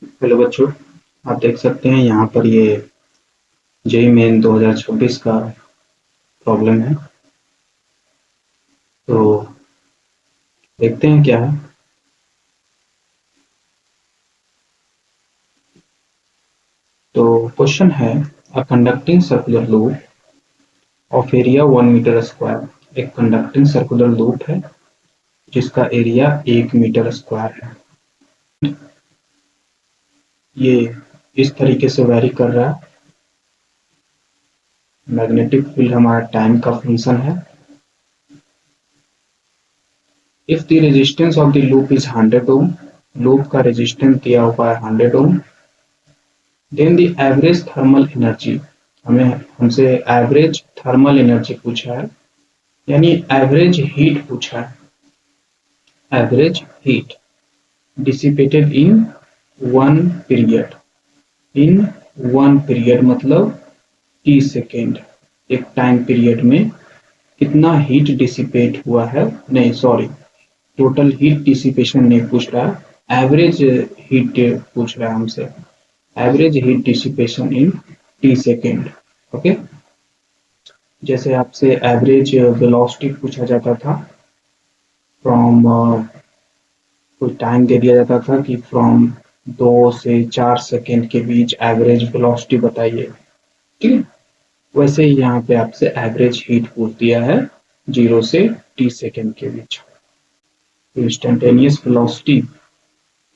Hello बच्चों, आप देख सकते हैं यहाँ पर ये जेईई मेन 2026 का प्रॉब्लम है। तो देखते हैं क्या है। तो क्वेश्चन है, a conducting circular loop of area 1 metre square. एक कंडक्टिंग सर्कुलर लूप है जिसका एरिया 1 मीटर स्क्वायर है। ये इस तरीके से वेरी कर रहा है। मैग्नेटिक फील्ड हमारा टाइम का फंक्शन है। If the resistance of the loop is 100 ohm, loop का रेजिस्टेंस दिया हुआ है 100 ohm, then the average thermal energy, हमें हमसे एवरेज थर्मल एनर्जी पूछा है, यानी एवरेज हीट पूछा है। Average heat dissipated in one period, in one period मतलब टी सेकेंड। एक टाइम पीरियड में कितना हीट डिसिपेट हुआ है, नहीं सॉरी, टोटल हीट डिसिपेशन नहीं पूछ रहा है, एवरेज हीट पूछ रहा है हमसे। Average heat dissipation in T second. Okay, जैसे आपसे एवरेज वेलोसिटी पूछा जाता था फ्रॉम, कोई टाइम दे दिया जाता था कि फ्रॉम 2 से 4 सेकेंड के बीच एवरेज वेलोसिटी बताइए। ठीक है, वैसे ही यहाँ पे आपसे एवरेज हीट पूछ दिया है 0 से t सेकेंड के बीच। तो instantaneous velocity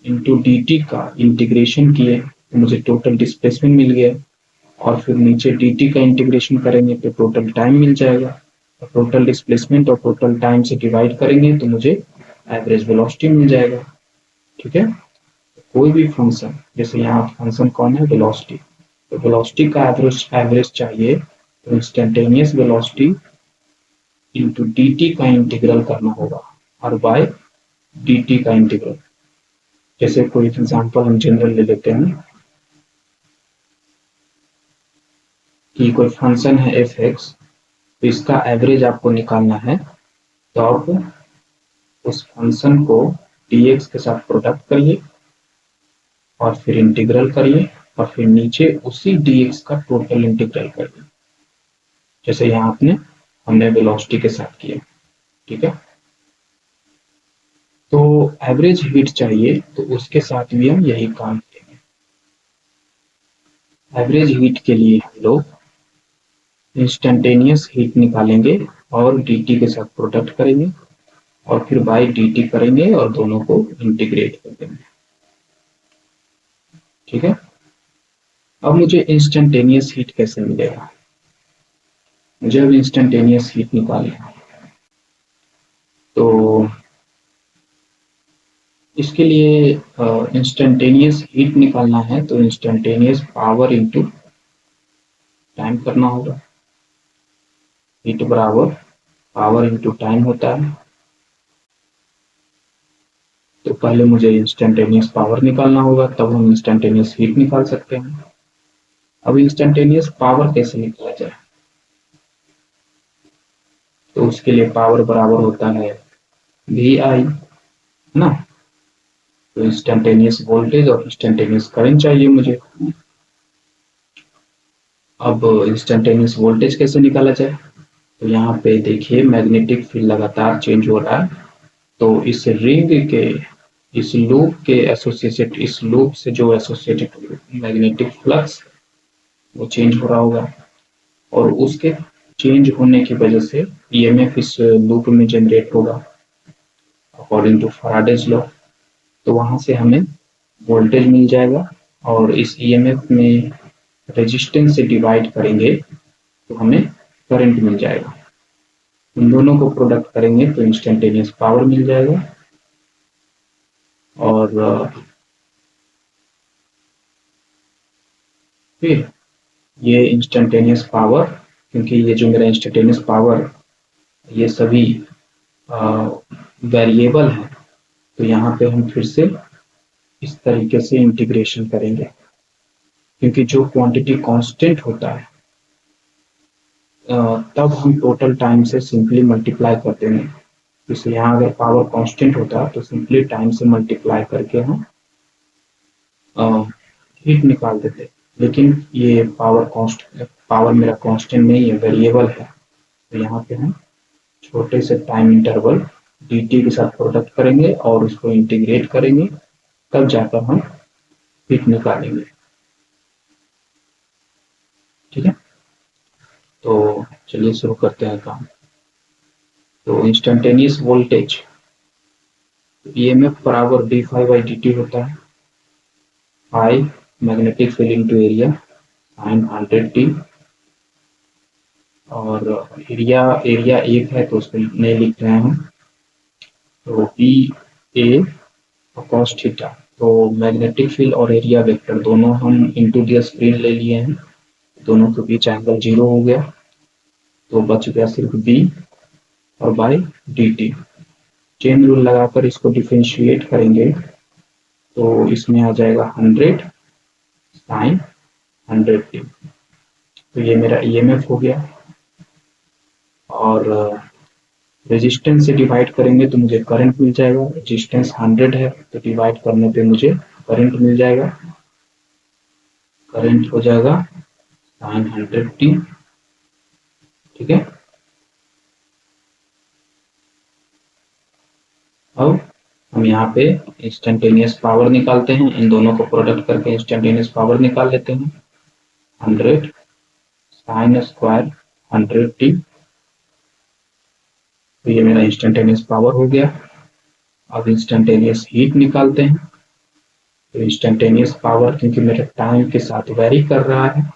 into D T का इंटीग्रेशन किए तो मुझे टोटल डिस्प्लेसमेंट मिल गया, और फिर नीचे डी टी का इंटीग्रेशन करेंगे तो टोटल टाइम मिल जाएगा। और टोटल डिस्प्लेसमेंट और टोटल टाइम से डिवाइड करेंगे तो मुझे एवरेज वेलोसिटी मिल जाएगा। ठीक है, कोई भी फंक्शन, जैसे यहाँ फंक्शन कौन है, वेलोसिटी, तो वेलोसिटी का एवरेज एवरेज चाहिए तो instantaneous velocity into D T का इंटीग्रल करना होगा, और बाय डी टी का इंटीग्रल। जैसे कोई एग्जांपल हम जनरल ले लेते हैं कि कोई फंक्शन है एफ एक्स, तो इसका एवरेज आपको निकालना है, तो आप उस फंक्शन को डी एक्स के साथ प्रोडक्ट करिए और फिर इंटीग्रल करिए, और फिर नीचे उसी डी एक्स का टोटल इंटीग्रल करिए, जैसे यहाँ हमने वेलोसिटी के साथ किया। ठीक है, तो एवरेज हीट चाहिए तो उसके साथ भी हम यही काम करेंगे। एवरेज हीट के लिए हम लोग इंस्टेंटेनियस हीट निकालेंगे और dt के साथ प्रोडक्ट करेंगे, और फिर बाय dt करेंगे और दोनों को इंटीग्रेट कर देंगे। ठीक है, अब मुझे इंस्टेंटेनियस हीट कैसे मिलेगा, मुझे अब इंस्टेंटेनियस हीट निकालना है। तो इसके लिए इंस्टेंटेनियस हीट निकालना है तो इंस्टेंटेनियस पावर इंटू टाइम करना होगा। हीट बराबर पावर इंटू टाइम होता है। तो पहले मुझे इंस्टेंटेनियस पावर निकालना होगा, तब हम इंस्टेंटेनियस हीट निकाल सकते हैं। अब इंस्टेंटेनियस पावर कैसे निकाला जाए, तो उसके लिए पावर बराबर होता है वी आई, है ना। तो इंस्टेंटेनियस वोल्टेज और इंस्टेंटेनियस करंट चाहिए मुझे। अब इंस्टेंटेनियस वोल्टेज कैसे निकाला जाए, तो यहाँ पे देखिए मैग्नेटिक फील्ड लगातार चेंज हो रहा है, तो इस रिंग के, इस लूप के एसोसिएटेड, इस लूप से जो एसोसिएटेड मैग्नेटिक फ्लक्स वो चेंज हो रहा होगा, और उसके चेंज होने की वजह से ईएमएफ इस लूप में जनरेट होगा अकॉर्डिंग टू फैराडेज लॉ। तो वहां से हमें वोल्टेज मिल जाएगा, और इस ईएमएफ में रेजिस्टेंस से डिवाइड करेंगे तो हमें करंट मिल जाएगा। इन दोनों को प्रोडक्ट करेंगे तो इंस्टेंटेनियस पावर मिल जाएगा। और फिर ये इंस्टेंटेनियस पावर, क्योंकि ये जो मेरा इंस्टेंटेनियस पावर ये सभी वेरिएबल है, तो यहाँ पे हम फिर से इस तरीके से इंटीग्रेशन करेंगे, क्योंकि जो क्वांटिटी कांस्टेंट होता है तब हम टोटल टाइम से सिंपली मल्टीप्लाई कर देंगे। जैसे यहाँ अगर पावर कांस्टेंट होता तो सिंपली टाइम से मल्टीप्लाई करके हम हीट निकाल देते, लेकिन ये पावर मेरा कांस्टेंट नहीं है, वेरिएबल है। तो यहाँ पे हम छोटे से टाइम इंटरवल dt के साथ प्रोडक्ट करेंगे और उसको इंटीग्रेट करेंगे, तब जाकर हम हीट निकालेंगे। ठीक है, तो चलिए शुरू करते हैं काम। तो इंस्टेंटेनियस वोल्टेज ईएमएफ बराबर d phi by d t होता है। Phi magnetic field into area sine 100t, और एरिया एरिया एक है तो उसको नहीं लिख रहे हैं हम, तो बी ए कॉस थीटा। तो मैग्नेटिक फील्ड और एरिया वेक्टर दोनों हम इनटू द स्क्रीन ले लिए हैं, दोनों के बीच एंगल 0 हो गया, तो बच गया सिर्फ बी और by d T. Chain rule लगाकर इसको डिफरेंशिएट करेंगे तो इसमें आ जाएगा 100 साइन 100t। तो ये मेरा ईएमएफ हो गया, और रेजिस्टेंस से डिवाइड करेंगे तो मुझे करंट मिल जाएगा। रेजिस्टेंस 100 है तो डिवाइड करने पे मुझे करंट मिल जाएगा, करंट हो जाएगा साइन 100t। ठीक है, अब हम यहाँ पे इंस्टेंटेनियस पावर निकालते हैं, इन दोनों को प्रोडक्ट करके इंस्टेंटेनियस पावर निकाल लेते हैं। 100 साइन स्क्वायर 100t, तो ये मेरा इंस्टेंटेनियस पावर हो गया। अब इंस्टेंटेनियस हीट निकालते हैं, तो इंस्टेंटेनियस पावर क्योंकि मेरे टाइम के साथ वेरी कर रहा है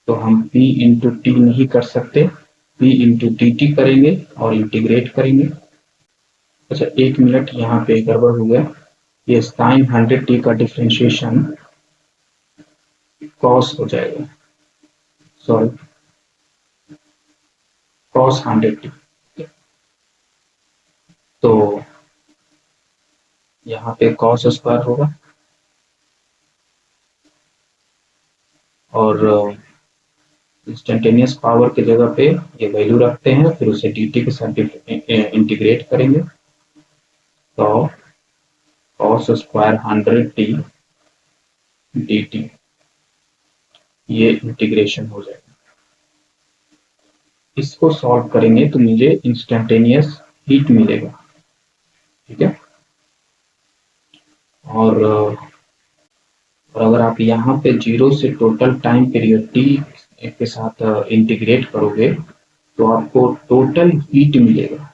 तो हम P इंटू टी नहीं कर सकते, P इंटू टी टी करेंगे और इंटीग्रेट करेंगे। अच्छा, 1 मिनट यहाँ पे गड़बड़ हो गया, ये साइन 100t का डिफ्रेंशिएशन कॉस हो जाएगा, सॉरी कॉस 100t। तो यहाँ पे कॉस स्क्वायर होगा, और इंस्टेंटेनियस पावर की जगह पे ये वैल्यू रखते हैं, फिर उसे dt के साथ इंटीग्रेट करेंगे, तो कॉस स्क्वायर 100t dt, ये इंटीग्रेशन हो जाएगा। इसको सॉल्व करेंगे तो मुझे इंस्टेंटेनियस हीट मिलेगा। ठीक है, और अगर आप यहाँ पे 0 से टोटल टाइम पीरियड t के साथ इंटीग्रेट करोगे तो आपको टोटल हीट मिलेगा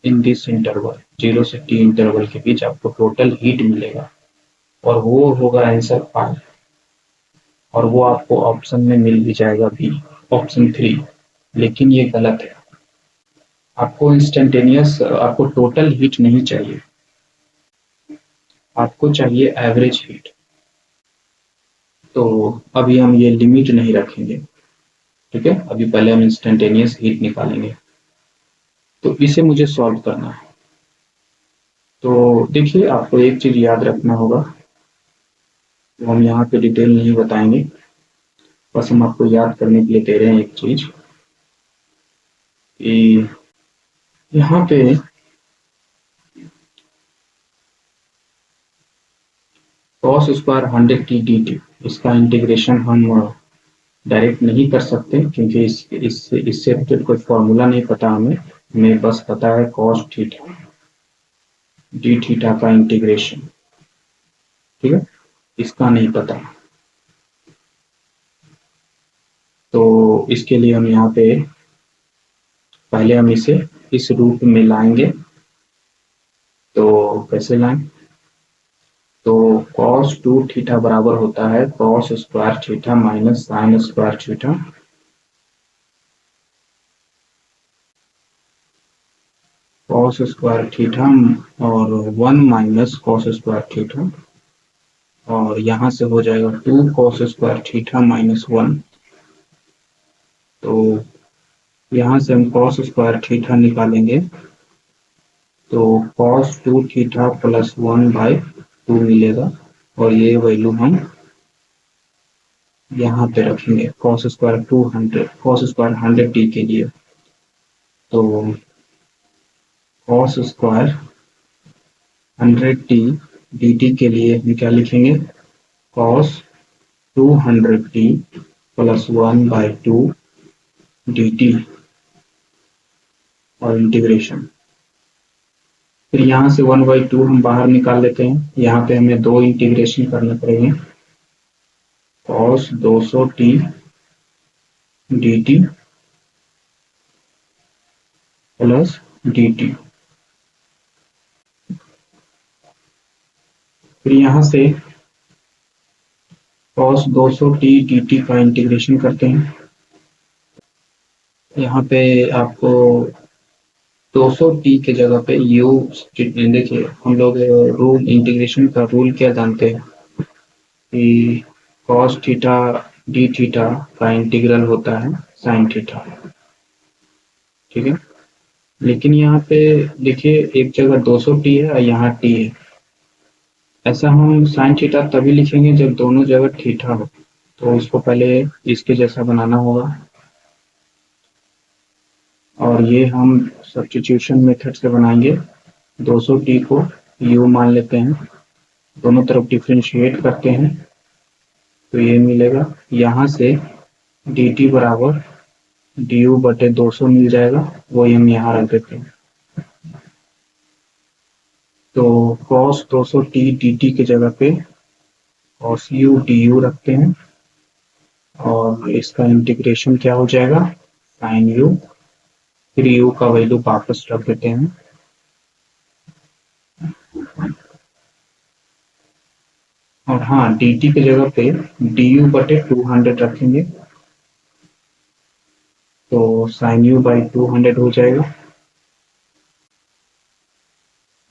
इन दिस इंटरवल, 0 से t इंटरवल के बीच आपको टोटल हीट मिलेगा, और वो होगा आंसर 5, और वो आपको ऑप्शन में मिल भी जाएगा बी, ऑप्शन 3। लेकिन ये गलत है, आपको इंस्टेंटेनियस आपको टोटल हीट नहीं चाहिए, आपको चाहिए एवरेज हीट। तो अभी हम ये लिमिट नहीं रखेंगे, ठीक है, अभी पहले हम इंस्टेंटेनियस हीट निकालेंगे, तो इसे मुझे सॉल्व करना है। तो देखिए, आपको एक चीज याद रखना होगा, तो हम यहाँ पे डिटेल नहीं बताएंगे, बस हम आपको याद करने के लिए दे रहे हैं एक चीज कि यहाँ पे कॉस स्क्वायर 100t dt, इसका इंटीग्रेशन हम डायरेक्ट नहीं कर सकते क्योंकि इससे रिलेटेड कोई फॉर्मूला नहीं पता हमें बस पता है कॉस थीटा डी थीटा का इंटीग्रेशन। ठीक है, इसका नहीं पता, तो इसके लिए हम यहाँ पे पहले हम इसे इस रूप में लाएंगे। तो कैसे लाएं, तो cos 2 थीटा बराबर होता है cos square theta minus sine square theta, cos square theta और 1 माइनस cos स्क्वायर थीटा, और यहाँ से हो जाएगा 2 cos स्क्वायर थीटा माइनस 1। तो यहाँ से हम cos स्क्वायर थीटा निकालेंगे तो cos 2 थीटा प्लस 1 बाई 2 मिलेगा, और ये वैल्यू हम यहाँ पे रखेंगे cos square 200 cos square 100t के लिए। तो cos square 100t D T के लिए हम क्या लिखेंगे, cos 200t plus 1/2 D T और इंटीग्रेशन। फिर यहाँ से 1/2 हम बाहर निकाल लेते हैं, यहाँ पे हमें दो इंटीग्रेशन करने पड़ेंगे, cos 200t D T plus D T. फिर यहाँ से cos 200t dt का इंटीग्रेशन करते हैं। यहाँ पे आपको 200t के जगह पे u, देखिए हम लोग रूल, इंटीग्रेशन का रूल क्या जानते हैं कि cos थीटा d थीटा का इंटीग्रल होता है sin थीटा, ठीक है। लेकिन यहाँ पे देखिए एक जगह 200t है और यहाँ t है। ऐसा हम sin थीटा तभी लिखेंगे जब दोनों जगह थीटा हो, तो इसको पहले इसके जैसा बनाना होगा, और ये हम सब्स्टिट्यूशन मेथड से बनाएंगे। 200t को u मान लेते हैं, दोनों तरफ डिफ्रेंशिएट करते हैं, तो ये मिलेगा, यहाँ से dt बराबर du बटे 200 मिल जाएगा, वही हम यहाँ रख देते हैं। तो cos 200t dt के जगह पे cos u du रखते हैं, और इसका इंटीग्रेशन क्या हो जाएगा, sin u। फिर u का वैल्यू वापस रख देते हैं, और हाँ dt के जगह पे du बटे 200 रखेंगे, तो sin u बाई 200 हो जाएगा।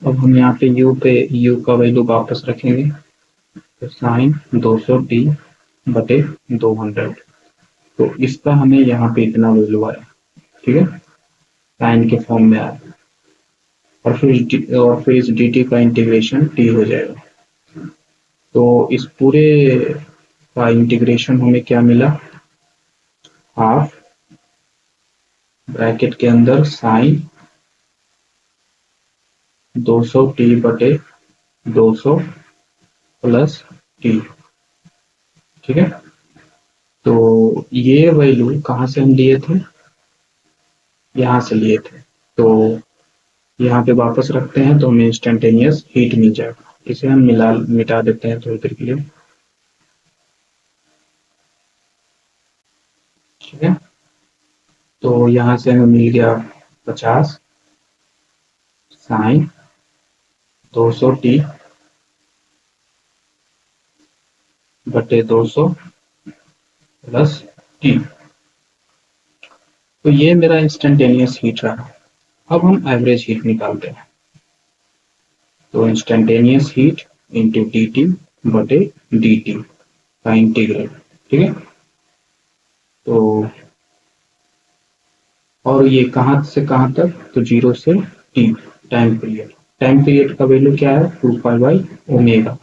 अब हम यहाँ पे u का वैल्यू वापस रखेंगे, तो साइन 200t बटे 200, तो इसका हमें यहाँ पे इतना वैल्यू आया, ठीक है, साइन के फॉर्म में आया। और फिर इस dt का इंटीग्रेशन t हो जाएगा। तो इस पूरे का इंटीग्रेशन हमें क्या मिला, हाफ ब्रैकेट के अंदर साइन 200t बटे 200 प्लस t, ठीक है। तो ये वैल्यू कहाँ से हम लिए थे, यहाँ से लिए थे, तो यहाँ पे वापस रखते हैं तो हमें इंस्टेंटेनियस हीट मिल जाएगा। इसे हम मिटा देते हैं थोड़ी देर के लिए, ठीक है। तो यहाँ से हमें मिल गया 50 साइन 200t बटे 200 प्लस t। तो ये मेरा इंस्टेंटेनियस हीट रहा। अब हम एवरेज हीट निकालते हैं, तो instantaneous heat into D T बटे डी टी का इंटीग्रल, ठीक है। तो और ये कहाँ से कहाँ तक, तो 0 से t टाइम पीरियड का वैल्यू क्या है, 2π/ओमेगा।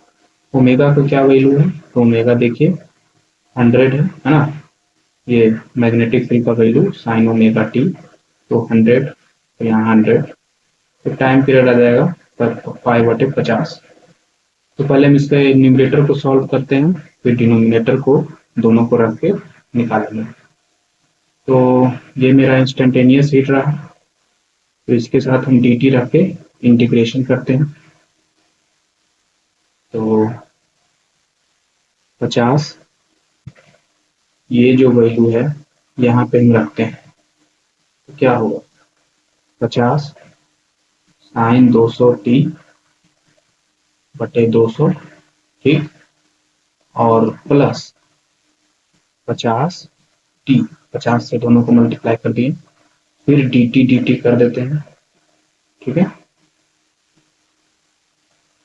ओमेगा का क्या वैल्यू है, तो ओमेगा देखिए 100 है ना, ये मैग्नेटिक फील्ड का वैल्यू साइन ओमेगा टी, तो 100, तो यहाँ 100, तो टाइम पीरियड आ जाएगा π/50। तो पहले हम इसके न्यूमरेटर को सॉल्व करते हैं, फिर डिनोमिनेटर को दोनों को रख के निकालेंगे। तो ये मेरा इंस्टेंटेनियस हीट रहा, तो इसके साथ हम डी टी रख के इंटीग्रेशन करते हैं, तो 50 ये जो वैल्यू है यहाँ पे हम रखते हैं, तो क्या होगा, 50 साइन 200t बटे 200, ठीक, और प्लस 50t, 50 से दोनों को मल्टीप्लाई कर दिए, फिर dt कर देते हैं, ठीक है।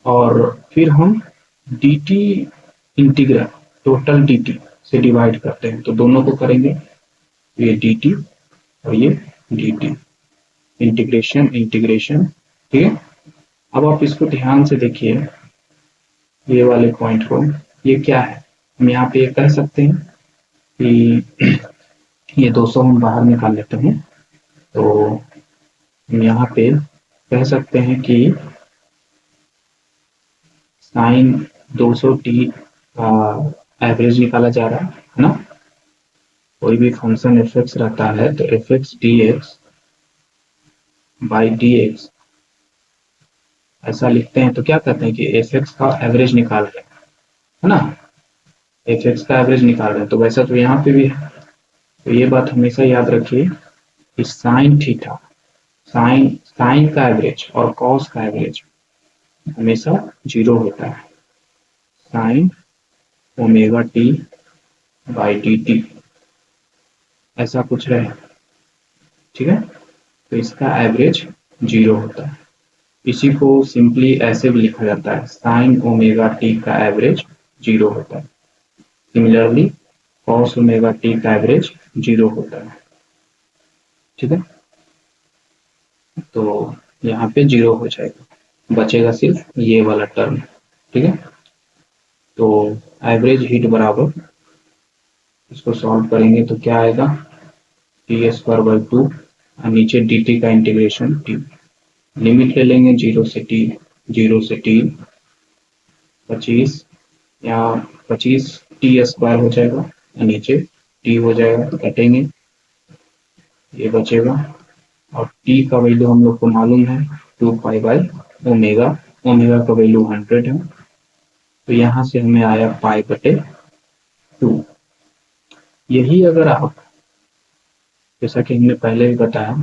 और फिर हम dt इंटीग्रल टोटल dt से डिवाइड करते हैं, तो दोनों को करेंगे, ये dt और ये dt, इंटीग्रेशन, ठीक है। अब आप इसको ध्यान से देखिए, ये वाले पॉइंट को, ये क्या है, हम यहाँ पे ये कह सकते हैं कि ये 200 हम बाहर निकाल लेते हैं, तो हम यहाँ पे कह सकते हैं कि साइन 200t का एवरेज निकाला जा रहा है ना। कोई भी फंक्शन एफ एक्स रहता है तो F x D x by D x ऐसा लिखते हैं। तो क्या कहते हैं कि एफ एक्स का एवरेज निकाल रहे हैं, है ना, एफ एक्स का एवरेज निकाल रहे हैं। तो वैसा तो यहाँ पे भी है। तो ये बात हमेशा याद रखिए कि साइन थीटा, साइन का एवरेज और कॉस का एवरेज हमेशा 0 होता है। Sine omega T by d T ऐसा कुछ रहे, ठीक है, तो इसका एवरेज 0 होता है। इसी को सिंपली ऐसे भी लिखा जाता है, साइन ओमेगा टी का एवरेज 0 होता है। सिमिलरली कॉस ओमेगा टी का एवरेज 0 होता है, ठीक है। तो यहाँ पे 0 हो जाएगा, बचेगा सिर्फ ये वाला टर्म, ठीक है। तो एवरेज हीट बराबर, इसको सॉल्व करेंगे तो क्या आएगा, टी स्क्वायर बाई 2 और नीचे डी टी का इंटीग्रेशन टी, लिमिट ले लेंगे 0 से टी, 0 से टी 25 या 25 टी स्क्वायर हो जाएगा और नीचे टी हो जाएगा, तो कटेंगे, ये बचेगा। और टी का वैल्यू हम लोग को मालूम है 2 पाई बाई ओमेगा, ओमेगा का वैल्यू 100 है, तो यहाँ से हमें आया पाई बटे 2। यही अगर आप, जैसा कि हमने पहले भी बताया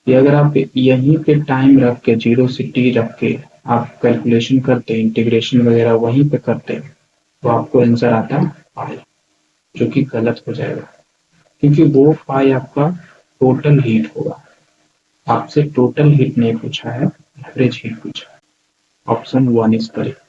कि अगर आप यहीं पे टाइम रख के 0 से टी रख के आप कैलकुलेशन करते, इंटीग्रेशन वगैरह वहीं पे करते, तो आपको आंसर आता है पाई, जो कि गलत हो जाएगा, क्योंकि वो पाई आपका टोटल हीट होगा। आपसे टोटल हीट नहीं पूछा है, एवरेज हीट पूछा है। Option 1 is correct.